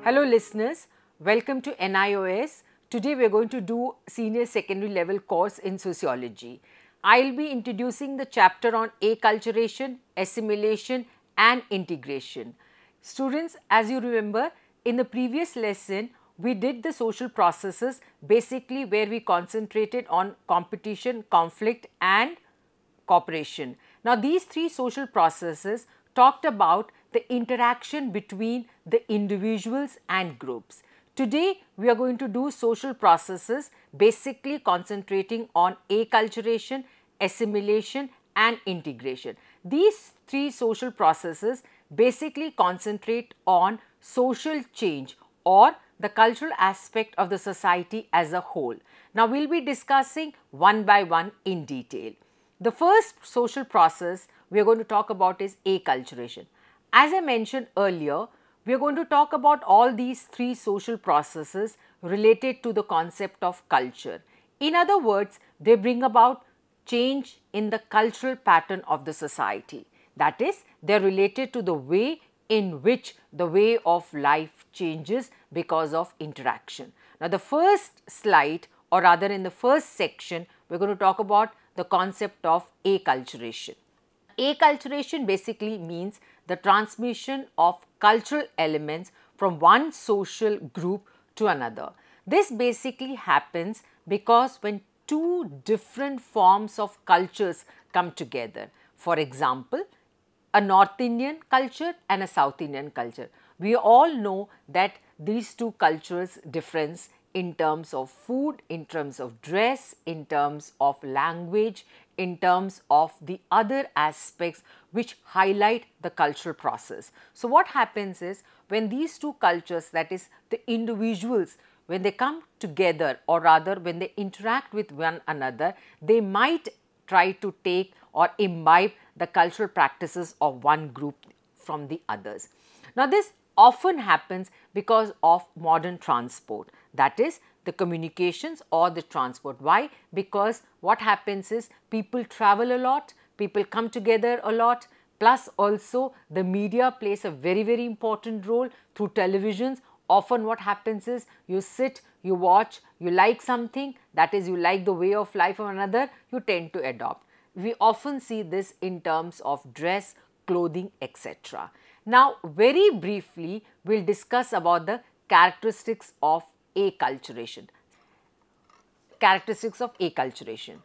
Hello listeners, welcome to NIOS. Today we are going to do senior secondary level course in sociology. I will be introducing the chapter on acculturation, assimilation and integration. Students, as you remember, in the previous lesson we did the social processes basically where we concentrated on competition, conflict and cooperation. Now these three social processes talked about the interaction between the individuals and groups. Today we are going to do social processes basically concentrating on acculturation, assimilation and integration. These three social processes basically concentrate on social change or the cultural aspect of the society as a whole. Now we will be discussing one by one in detail. The first social process we are going to talk about is acculturation. As I mentioned earlier, we are going to talk about all these three social processes related to the concept of culture. In other words, they bring about change in the cultural pattern of the society. That is, they are related to the way in which the way of life changes because of interaction. Now, the first slide, or rather in the first section, we are going to talk about the concept of acculturation. Acculturation basically means the transmission of cultural elements from one social group to another. This basically happens because when two different forms of cultures come together. For example, a North Indian culture and a South Indian culture. We all know that these two cultures difference in terms of food, in terms of dress, in terms of language, in terms of the other aspects which highlight the cultural process. So what happens is when these two cultures, that is the individuals, when they come together or rather when they interact with one another, they might try to take or imbibe the cultural practices of one group from the others. Now this often happens because of modern transport, that is the communications or the transport. Why? Because what happens is people travel a lot, people come together a lot, plus also the media plays a very important role through televisions. Often what happens is you sit, you watch, you like something, that is you like the way of life of another, you tend to adopt. We often see this in terms of dress, clothing, etc. Now very briefly we will discuss about the characteristics of acculturation. Characteristics of acculturation.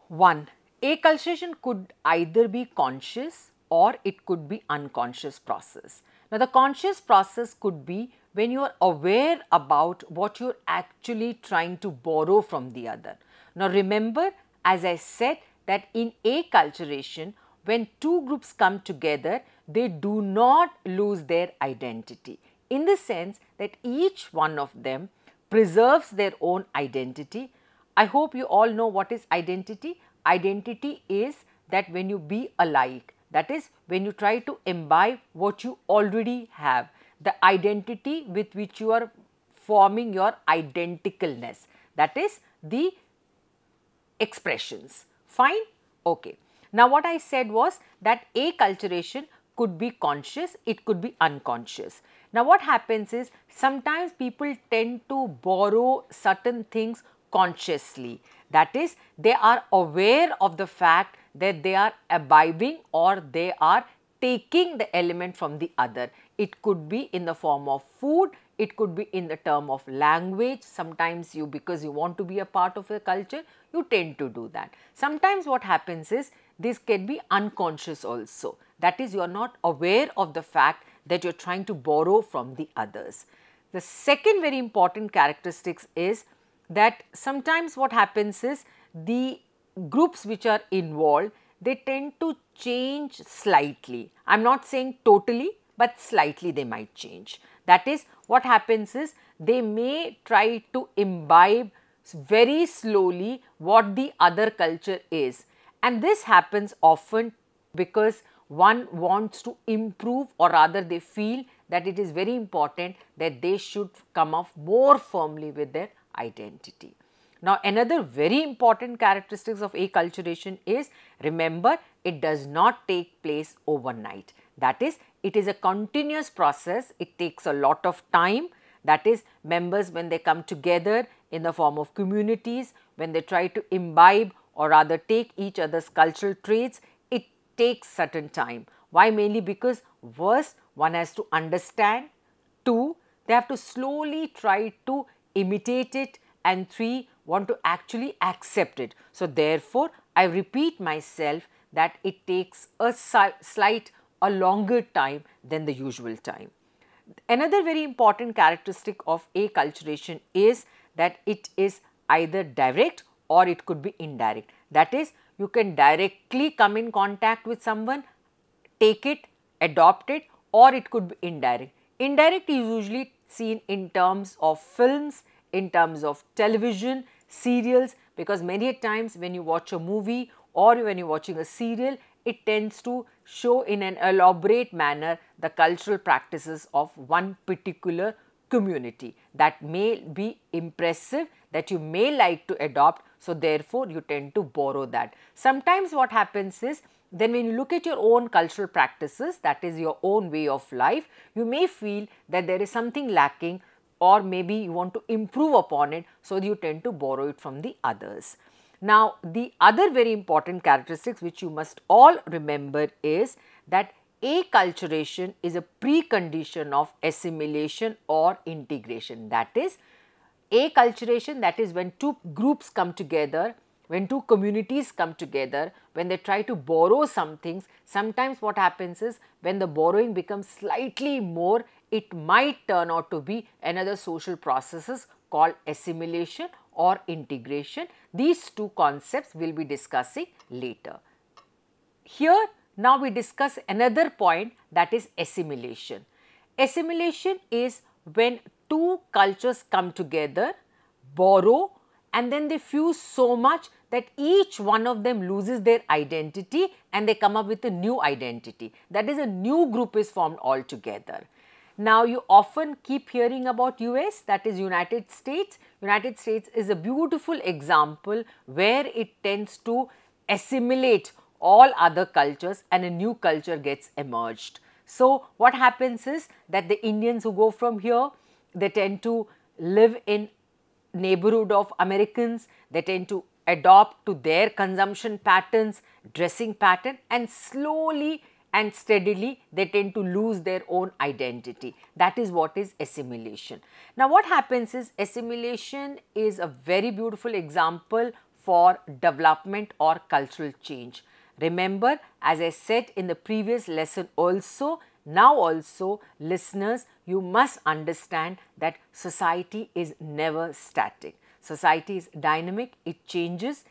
1. Acculturation could either be conscious or it could be unconscious process. Now the conscious process could be when you are aware about what you are actually trying to borrow from the other. Now remember, as I said, that in acculturation, when two groups come together, they do not lose their identity, in the sense that each one of them preserves their own identity. I hope you all know what is identity. Identity is that when you be alike, that is when you try to imbibe what you already have, the identity with which you are forming your identicalness, that is the expressions. Fine? Okay. Now what I said was that acculturation could be conscious, it could be unconscious. Now what happens is sometimes people tend to borrow certain things consciously, that is they are aware of the fact that they are imbibing or they are taking the element from the other. It could be in the form of food, it could be in the term of language. Sometimes you, because you want to be a part of a culture, you tend to do that. Sometimes what happens is this can be unconscious also, that is you are not aware of the fact that you are trying to borrow from the others. The second very important characteristics is that sometimes what happens is the groups which are involved, they tend to change slightly. I am not saying totally, but slightly they might change. That is, what happens is they may try to imbibe very slowly what the other culture is, and this happens often because one wants to improve, or rather they feel that it is very important that they should come off more firmly with their identity. Now another very important characteristics of acculturation is, remember, it does not take place overnight. That is, it is a continuous process. It takes a lot of time. That is, members, when they come together in the form of communities, when they try to imbibe or rather take each other's cultural traits, it takes certain time. Why? Mainly because first one has to understand, two, they have to slowly try to imitate it, and three, want to actually accept it. So, therefore, I repeat myself that it takes a longer time than the usual time. Another very important characteristic of acculturation is that it is either direct or it could be indirect. That is, you can directly come in contact with someone, take it, adopt it, or it could be indirect. Indirect is usually seen in terms of films, in terms of television, serials, because many times when you watch a movie or when you are watching a serial, it tends to show in an elaborate manner the cultural practices of one particular community that may be impressive, that you may like to adopt. So, therefore, you tend to borrow that. Sometimes what happens is, then when you look at your own cultural practices, that is your own way of life, you may feel that there is something lacking, or maybe you want to improve upon it, so you tend to borrow it from the others. Now, the other very important characteristics which you must all remember is that acculturation is a precondition of assimilation or integration. That is, acculturation, that is when two groups come together, when two communities come together, when they try to borrow some things, sometimes what happens is, when the borrowing becomes slightly more, it might turn out to be another social processes called assimilation or integration. These two concepts we will be discussing later. Here now we discuss another point, that is assimilation. Assimilation is when two cultures come together, borrow, and then they fuse so much that each one of them loses their identity and they come up with a new identity. That is, a new group is formed altogether. Now, you often keep hearing about US, that is United States. United States is a beautiful example where it tends to assimilate all other cultures and a new culture gets emerged. So, what happens is that the Indians who go from here, they tend to live in neighborhood of Americans, they tend to adopt to their consumption patterns, dressing pattern, and slowly and steadily they tend to lose their own identity. That is what is assimilation. Now, what happens is, assimilation is a very beautiful example for development or cultural change. Remember, as I said in the previous lesson also, now also listeners, you must understand that society is never static. Society is dynamic, it changes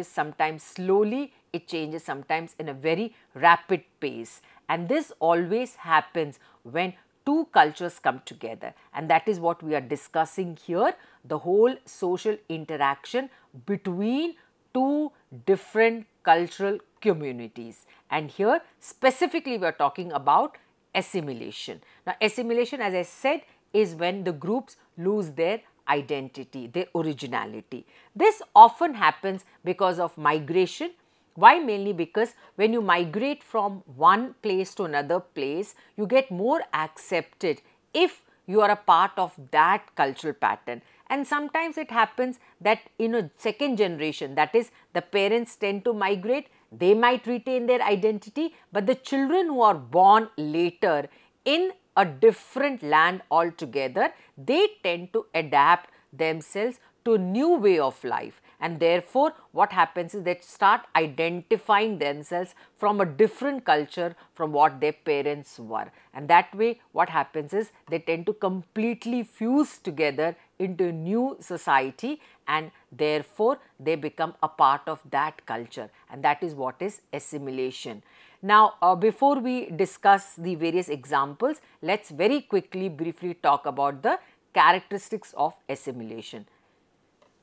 sometimes slowly, it changes sometimes in a very rapid pace, and this always happens when two cultures come together, and that is what we are discussing here, the whole social interaction between two different cultural communities. And here specifically we are talking about assimilation. Now, assimilation, as I said, is when the groups lose their identity, their originality. This often happens because of migration. Why? Mainly because when you migrate from one place to another place, you get more accepted if you are a part of that cultural pattern. And sometimes it happens that in a second generation, that is, the parents tend to migrate, they might retain their identity, but the children who are born later in a different land altogether, they tend to adapt themselves to a new way of life, and therefore what happens is they start identifying themselves from a different culture from what their parents were, and that way what happens is they tend to completely fuse together into a new society, and therefore they become a part of that culture, and that is what is assimilation. Now, before we discuss the various examples, let us very quickly briefly talk about the characteristics of assimilation.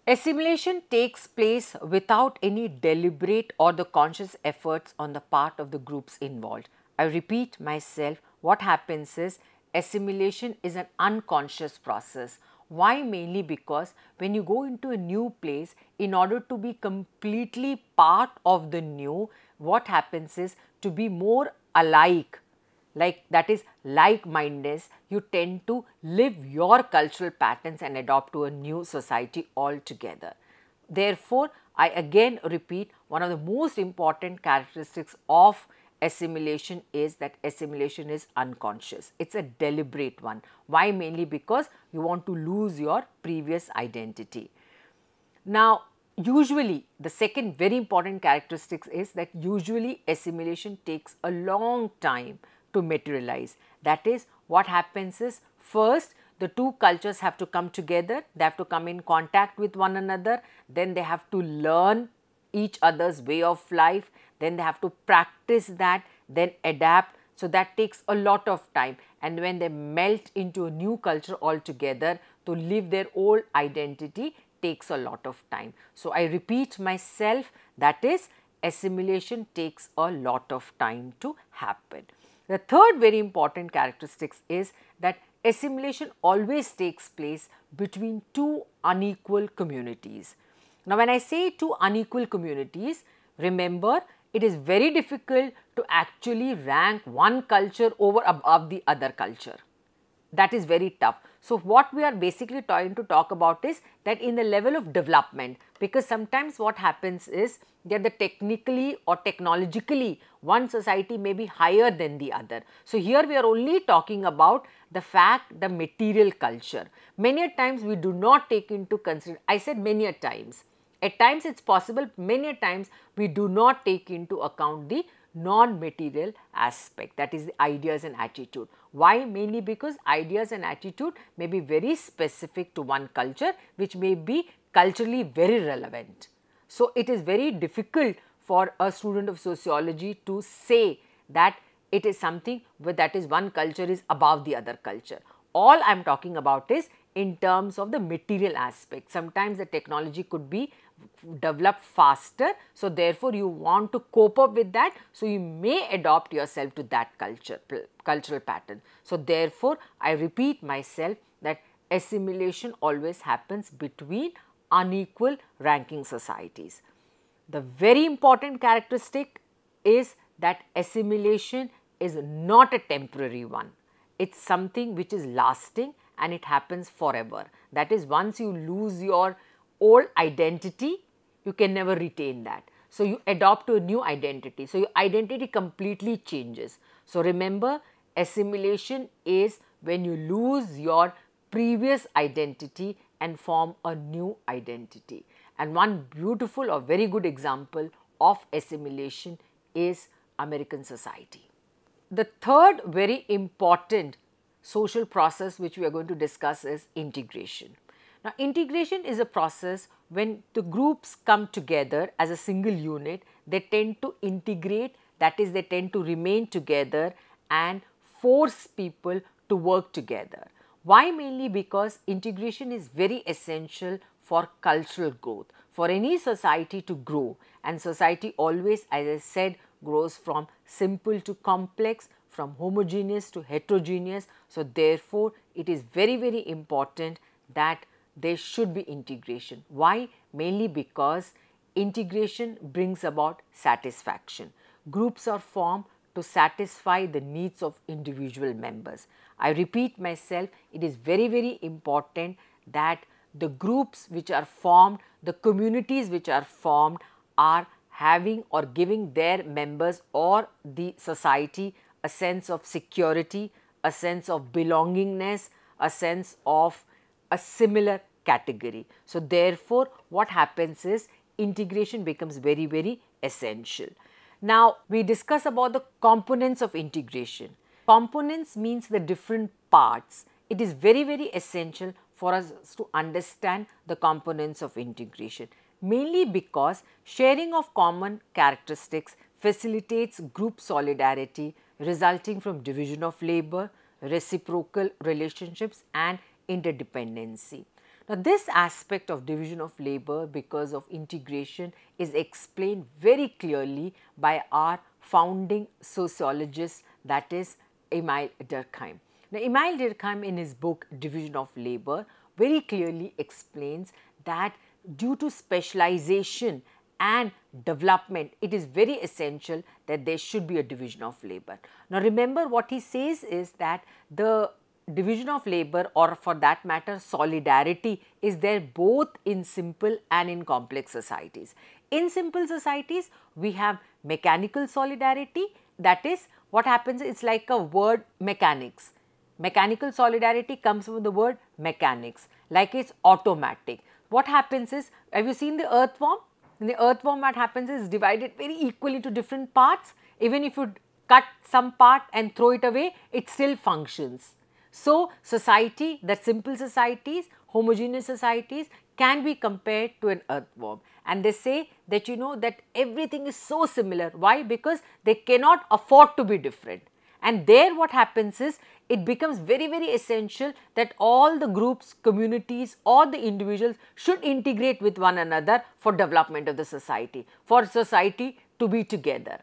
Assimilation takes place without any deliberate or the conscious efforts on the part of the groups involved. I repeat myself, what happens is assimilation is an unconscious process. Why? Mainly because when you go into a new place, in order to be completely part of the new, what happens is to be more alike, that is like-mindedness, you tend to live your cultural patterns and adopt to a new society altogether. Therefore, I again repeat, one of the most important characteristics of assimilation is that assimilation is unconscious. It's a deliberate one. Why? Mainly because you want to lose your previous identity. Now, usually the second very important characteristic is that usually assimilation takes a long time to materialize. That is, what happens is, first the two cultures have to come together, they have to come in contact with one another, then they have to learn each other's way of life, then they have to practice that, then adapt. So, that takes a lot of time, and when they melt into a new culture altogether, to live their old identity takes a lot of time. So, I repeat myself, that is, assimilation takes a lot of time to happen. The third very important characteristic is that assimilation always takes place between two unequal communities. Now, when I say two unequal communities, remember, it is very difficult to actually rank one culture over above the other culture. That is very tough. So, what we are basically trying to talk about is that in the level of development, because sometimes what happens is that the technically or technologically one society may be higher than the other. So, here we are only talking about the fact, the material culture. Many a times we do not take into consideration, I said many a times, at times it is possible, many a times we do not take into account the non-material aspect, that is the ideas and attitude. Why? Mainly because ideas and attitude may be very specific to one culture, which may be culturally very relevant. So, it is very difficult for a student of sociology to say that it is something that is one culture is above the other culture. All I am talking about is in terms of the material aspect. Sometimes the technology could be developed faster, so therefore you want to cope up with that, so you may adopt yourself to that cultural pattern. So therefore, I repeat myself that assimilation always happens between unequal ranking societies. The very important characteristic is that assimilation is not a temporary one. It's something which is lasting and it happens forever. That is, once you lose your old identity, you can never retain that. So, you adopt to a new identity. So, your identity completely changes. So, remember, assimilation is when you lose your previous identity and form a new identity. And one beautiful or very good example of assimilation is American society. The third very important social process which we are going to discuss is integration. Now, integration is a process when the groups come together as a single unit, they tend to integrate, that is, they tend to remain together and force people to work together. Why? Mainly because integration is very essential for cultural growth, for any society to grow, and society always, as I said, grows from simple to complex, from homogeneous to heterogeneous. So, therefore, it is very, very important that there should be integration. Why? Mainly because integration brings about satisfaction. Groups are formed to satisfy the needs of individual members. I repeat myself, it is very, very important that the groups which are formed, the communities which are formed are having or giving their members or the society a sense of security, a sense of belongingness, a sense of a similar category. So, therefore, what happens is integration becomes very, very essential. Now, we discuss about the components of integration. Components means the different parts. It is very, very essential for us to understand the components of integration, mainly because sharing of common characteristics facilitates group solidarity resulting from division of labor, reciprocal relationships and interdependency. Now, this aspect of division of labor because of integration is explained very clearly by our founding sociologist, that is Emile Durkheim. Now, Emile Durkheim in his book Division of Labor very clearly explains that due to specialization and development, it is very essential that there should be a division of labor. Now remember, what he says is that the division of labor, or for that matter solidarity, is there both in simple and in complex societies. In simple societies we have mechanical solidarity, that is what happens, it's like a word mechanics. Mechanical solidarity comes from the word mechanics, like it's automatic. What happens is, have you seen the earthworm? In the earthworm, what happens is divided very equally to different parts. Even if you cut some part and throw it away, it still functions. So society, that simple societies, homogeneous societies can be compared to an earthworm, and they say that that everything is so similar. Why? Because they cannot afford to be different. And there what happens is, it becomes very, very essential that all the groups, communities or the individuals should integrate with one another for development of the society, for society to be together.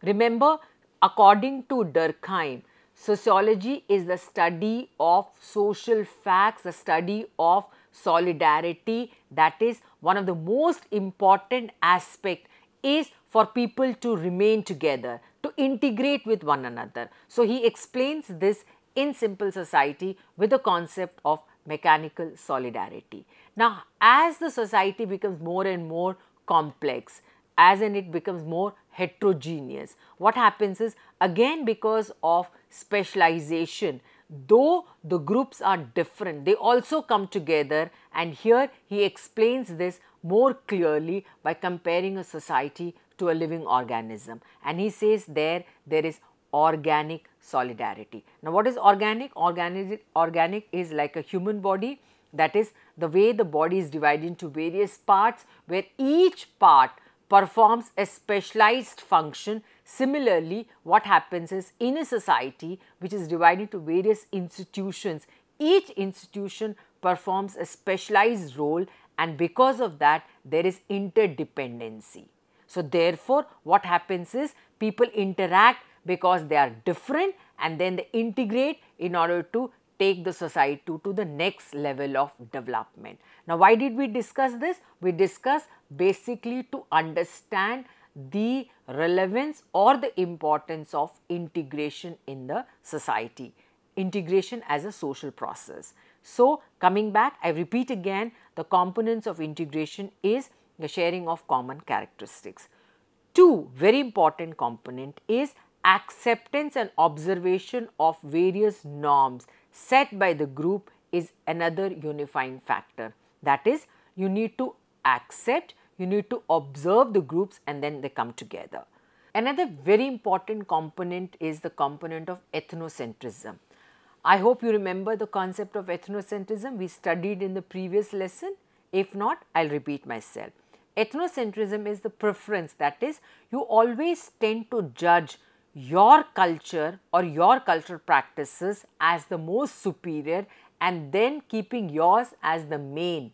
Remember, according to Durkheim, sociology is the study of social facts, the study of solidarity. That is one of the most important aspect, is for people to remain together, to integrate with one another. So he explains this in simple society with the concept of mechanical solidarity. Now, as the society becomes more and more complex, as in it becomes more heterogeneous, what happens is, again because of specialization, though the groups are different, they also come together, and here he explains this more clearly by comparing a society to a living organism, and he says there is organic solidarity. Now, what is organic? Organic is like a human body, that is the way the body is divided into various parts, where each part performs a specialized function. Similarly, what happens is, in a society which is divided into various institutions, each institution performs a specialized role, and because of that there is interdependency. So therefore, what happens is, people interact because they are different, and then they integrate in order to take the society to the next level of development. Now, why did we discuss this? We discussed basically to understand the relevance or the importance of integration in the society, integration as a social process. So, coming back, I repeat again, the components of integration is the sharing of common characteristics. Two very important component is acceptance and observation of various norms set by the group is another unifying factor. That is, you need to accept, you need to observe the groups, and then they come together. Another very important component is the component of ethnocentrism. I hope you remember the concept of ethnocentrism we studied in the previous lesson. If not, I will repeat myself. Ethnocentrism is the preference, that is, you always tend to judge your culture or your cultural practices as the most superior, and then keeping yours as the main,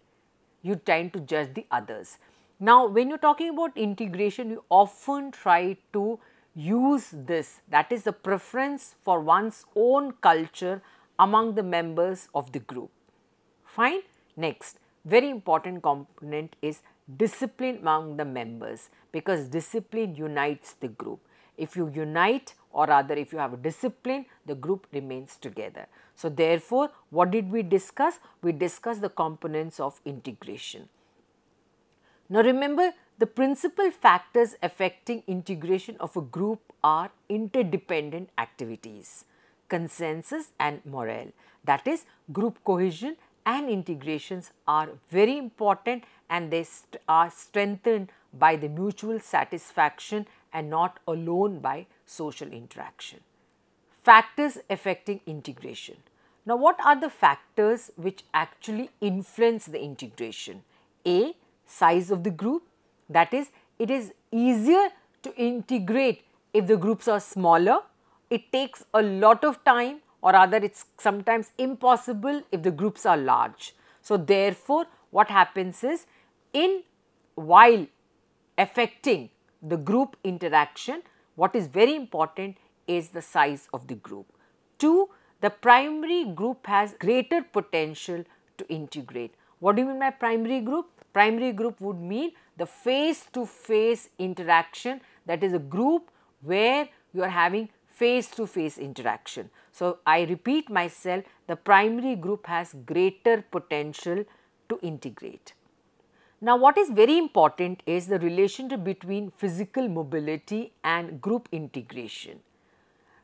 you tend to judge the others. Now, when you are talking about integration, you often try to use this, that is the preference for one's own culture among the members of the group. Fine. Next, very important component is discipline among the members, because discipline unites the group. If you unite, or rather if you have a discipline, the group remains together. So therefore, what did we discuss? We discussed the components of integration. Now remember, the principal factors affecting integration of a group are interdependent activities, consensus and morale. That is, group cohesion and integrations are very important, and they are strengthened by the mutual satisfaction and not alone by social interaction. Factors affecting integration. Now, what are the factors which actually influence the integration? A, size of the group, that is, it is easier to integrate if the groups are smaller. It takes a lot of time, or rather it is sometimes impossible if the groups are large. So therefore, what happens is, while affecting the group interaction, what is very important is the size of the group. 2, the primary group has greater potential to integrate. What do you mean by primary group? Primary group would mean the face-to-face interaction, that is a group where you are having face-to-face interaction. So, I repeat myself, the primary group has greater potential to integrate. Now, what is very important is the relationship between physical mobility and group integration.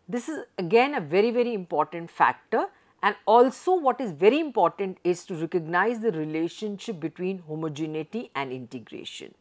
This is again a very important factor, and also what is very important is to recognize the relationship between homogeneity and integration.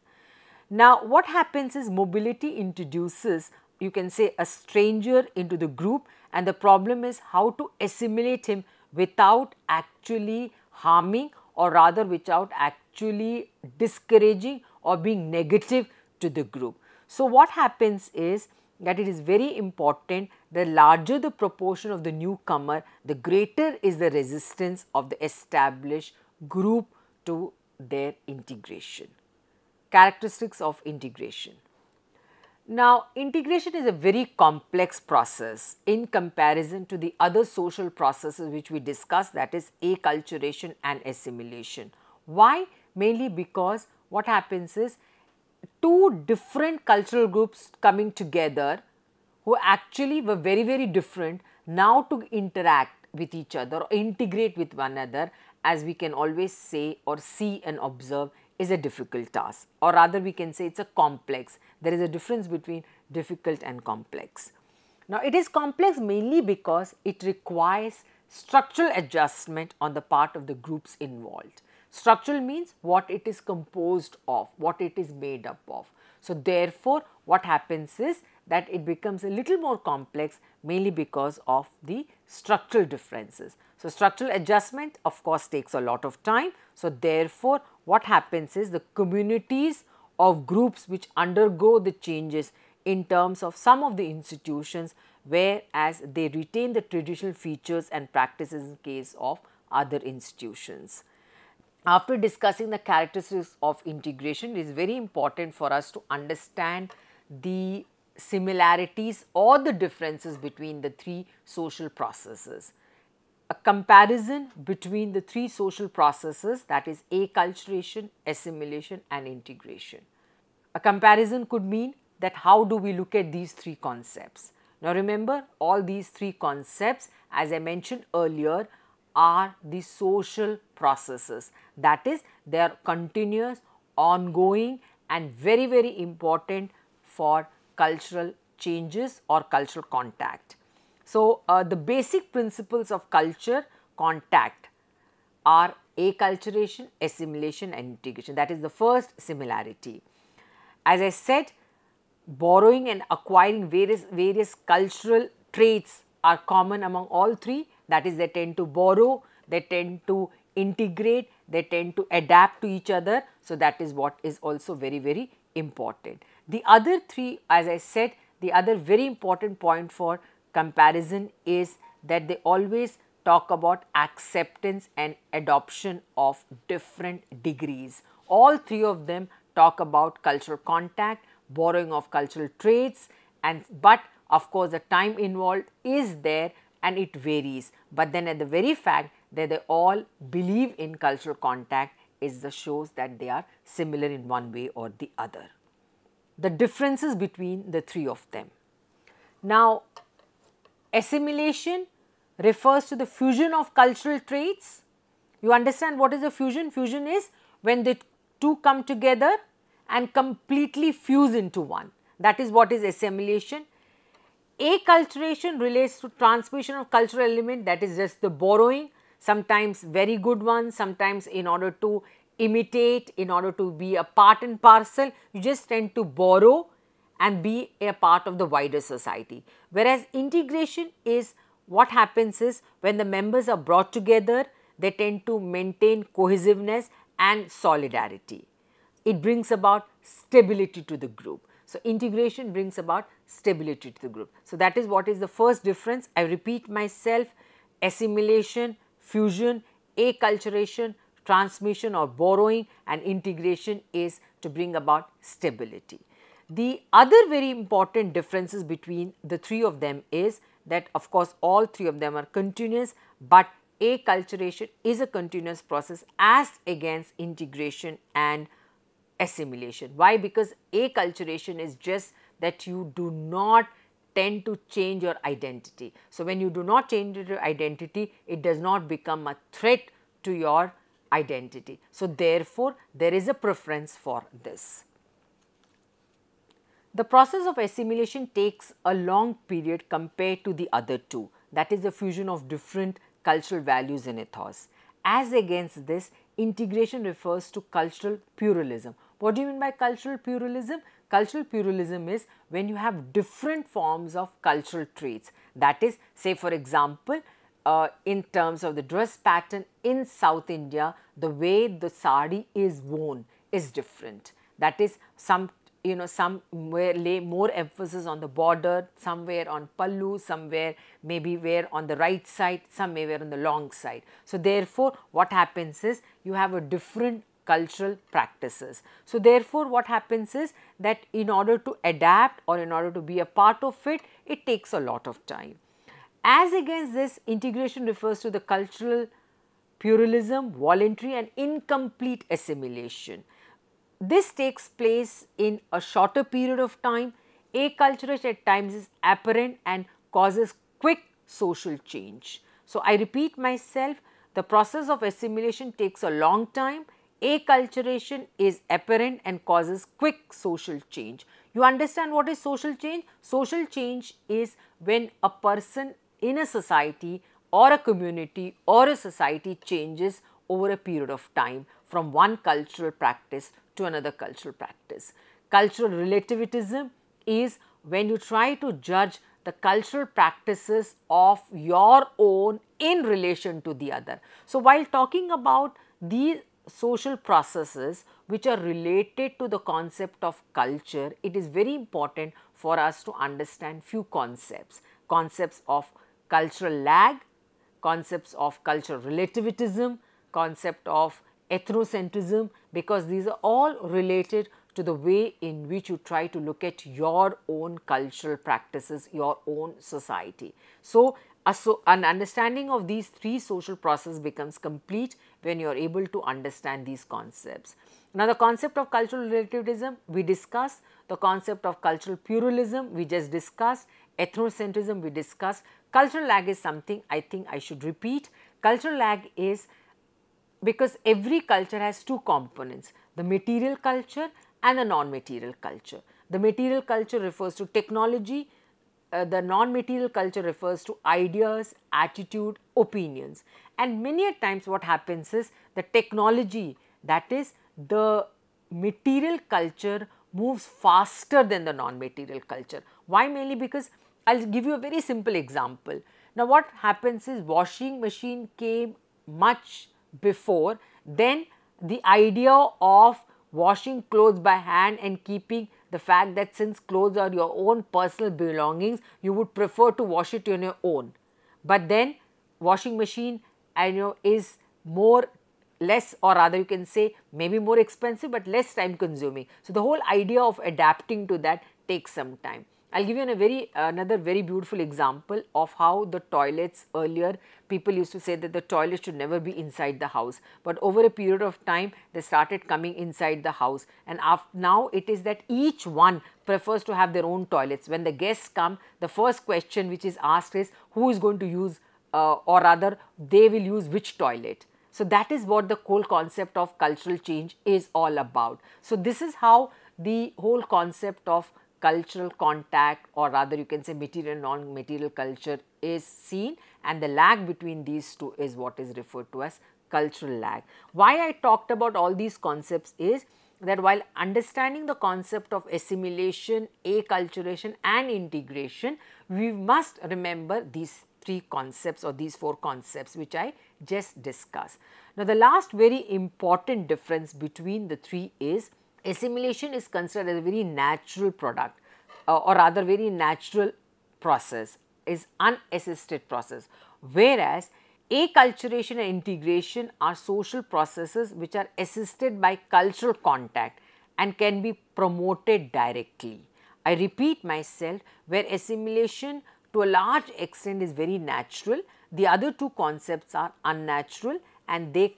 Now, what happens is mobility introduces, you can say, a stranger into the group, and the problem is how to assimilate him without actually harming, or rather without actually discouraging or being negative to the group. So, what happens is that it is very important, the larger the proportion of the newcomer, the greater is the resistance of the established group to their integration. Characteristics of integration. Now, integration is a very complex process in comparison to the other social processes which we discussed, that is acculturation and assimilation. Why? Mainly because what happens is two different cultural groups coming together who actually were very different, now to interact with each other or integrate with one another, as we can always say or see and observe, is a difficult task, or rather we can say it's a complex. There is a difference between difficult and complex. Now, it is complex mainly because it requires structural adjustment on the part of the groups involved. Structural means what it is composed of, what it is made up of. So, therefore, what happens is that it becomes a little more complex mainly because of the structural differences. So, structural adjustment of course takes a lot of time. So, therefore, what happens is the communities of groups which undergo the changes in terms of some of the institutions, whereas they retain the traditional features and practices in case of other institutions. After discussing the characteristics of integration, it is very important for us to understand the similarities or the differences between the three social processes. A comparison between the three social processes, that is acculturation, assimilation and integration. A comparison could mean that how do we look at these three concepts. Now, remember, all these three concepts, as I mentioned earlier, are the social processes, that is they are continuous, ongoing and very important for cultural changes or cultural contact. So, the basic principles of culture contact are acculturation, assimilation and integration. That is the first similarity. As I said, borrowing and acquiring various cultural traits are common among all three. That is, they tend to borrow, they tend to integrate, they tend to adapt to each other. So, that is what is also very important. The other three, as I said, the other very important point for comparison is that they always talk about acceptance and adoption of different degrees. All three of them talk about cultural contact, borrowing of cultural traits, but of course, the time involved is there and it varies. But then at the very fact that they all believe in cultural contact is the shows that they are similar in one way or the other. The differences between the three of them. Now, assimilation refers to the fusion of cultural traits. You understand what is a fusion? Fusion is when the two come together and completely fuse into one. That is what is assimilation. Acculturation relates to transmission of cultural element, that is just the borrowing, sometimes very good ones, sometimes in order to imitate, in order to be a part and parcel, you just tend to borrow and be a part of the wider society. Whereas integration is what happens is when the members are brought together, they tend to maintain cohesiveness and solidarity. It brings about stability to the group. So, integration brings about stability to the group. So, that is what is the first difference. I repeat myself, assimilation, fusion, acculturation, transmission or borrowing, and integration is to bring about stability. The other very important differences between the three of them is that of course, all three of them are continuous, but acculturation is a continuous process as against integration and assimilation. Why? Because acculturation is just that you do not tend to change your identity. So, when you do not change your identity, it does not become a threat to your identity. So, therefore, there is a preference for this. The process of assimilation takes a long period compared to the other two, that is the fusion of different cultural values in ethos. As against this, integration refers to cultural pluralism. What do you mean by cultural pluralism? Cultural pluralism is when you have different forms of cultural traits. That is, say for example, in terms of the dress pattern in South India, the way the sari is worn is different. That is, somewhere lay more emphasis on the border, somewhere on pallu, somewhere maybe wear on the right side, some may wear on the long side. So, therefore, what happens is you have a different cultural practices. So, therefore, what happens is that in order to adapt or in order to be a part of it, it takes a lot of time. As against this, integration refers to the cultural pluralism, voluntary and incomplete assimilation. This takes place in a shorter period of time. Acculturation at times is apparent and causes quick social change. So, I repeat myself, the process of assimilation takes a long time. Acculturation is apparent and causes quick social change. You understand what is social change? Social change is when a person in a society or a community or a society changes over a period of time from one cultural practice to another cultural practice. Cultural relativism is when you try to judge the cultural practices of your own in relation to the other. So, while talking about these social processes which are related to the concept of culture, it is very important for us to understand few concepts. Concepts of cultural lag, concepts of cultural relativism, concept of ethnocentrism, because these are all related to the way in which you try to look at your own cultural practices, your own society. So, an understanding of these three social processes becomes complete when you are able to understand these concepts. Now, the concept of cultural relativism we discussed, the concept of cultural pluralism we just discussed, ethnocentrism we discussed. Cultural lag is something I think I should repeat. Cultural lag is because every culture has two components, the material culture and the non-material culture. The material culture refers to technology, the non-material culture refers to ideas, attitude, opinions. And many a times what happens is the technology, that is the material culture, moves faster than the non-material culture. Why? Mainly because I will give you a very simple example. Now, what happens is washing machine came much before, then the idea of washing clothes by hand and keeping the fact that since clothes are your own personal belongings, you would prefer to wash it on your own. But then washing machine is less, or rather you can say maybe more expensive but less time consuming. So, the whole idea of adapting to that takes some time. I will give you another very beautiful example of how the toilets earlier, people used to say that the toilet should never be inside the house, but over a period of time they started coming inside the house, and now it is that each one prefers to have their own toilets. When the guests come, the first question which is asked is who is going to use or rather they will use which toilet. So, that is what the whole concept of cultural change is all about. So, this is how the whole concept of cultural contact, or rather you can say material and non-material culture, is seen, and the lag between these two is what is referred to as cultural lag. Why I talked about all these concepts is that while understanding the concept of assimilation, acculturation and integration, we must remember these three concepts or these four concepts which I just discussed. Now, the last very important difference between the three is assimilation is considered as a very natural product or rather very natural process, is unassisted process, whereas acculturation and integration are social processes which are assisted by cultural contact and can be promoted directly. I repeat myself, where assimilation to a large extent is very natural, the other two concepts are unnatural and they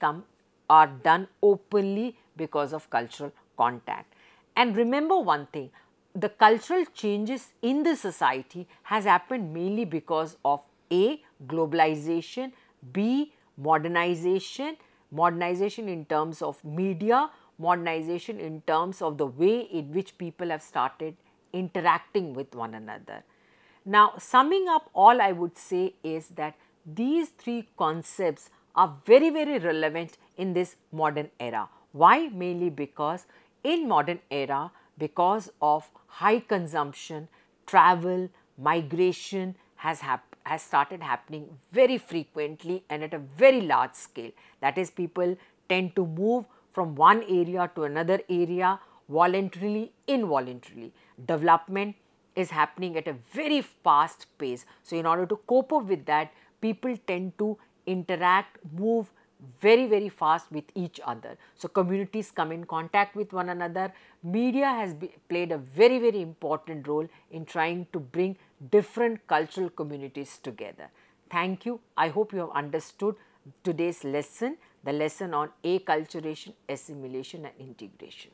are done openly because of cultural contact. And remember one thing, the cultural changes in the society has happened mainly because of A, globalization, B, modernization, modernization in terms of media, modernization in terms of the way in which people have started interacting with one another. Now, summing up, all I would say is that these three concepts are very, very relevant in this modern era. Why? Mainly because in modern era, because of high consumption, travel, migration has started happening very frequently and at a very large scale. That is, people tend to move from one area to another area voluntarily, involuntarily. Development is happening at a very fast pace. So, in order to cope up with that, people tend to interact, move very, very fast with each other. So, communities come in contact with one another. Media has played a very, very important role in trying to bring different cultural communities together. Thank you. I hope you have understood today's lesson, the lesson on acculturation, assimilation and integration.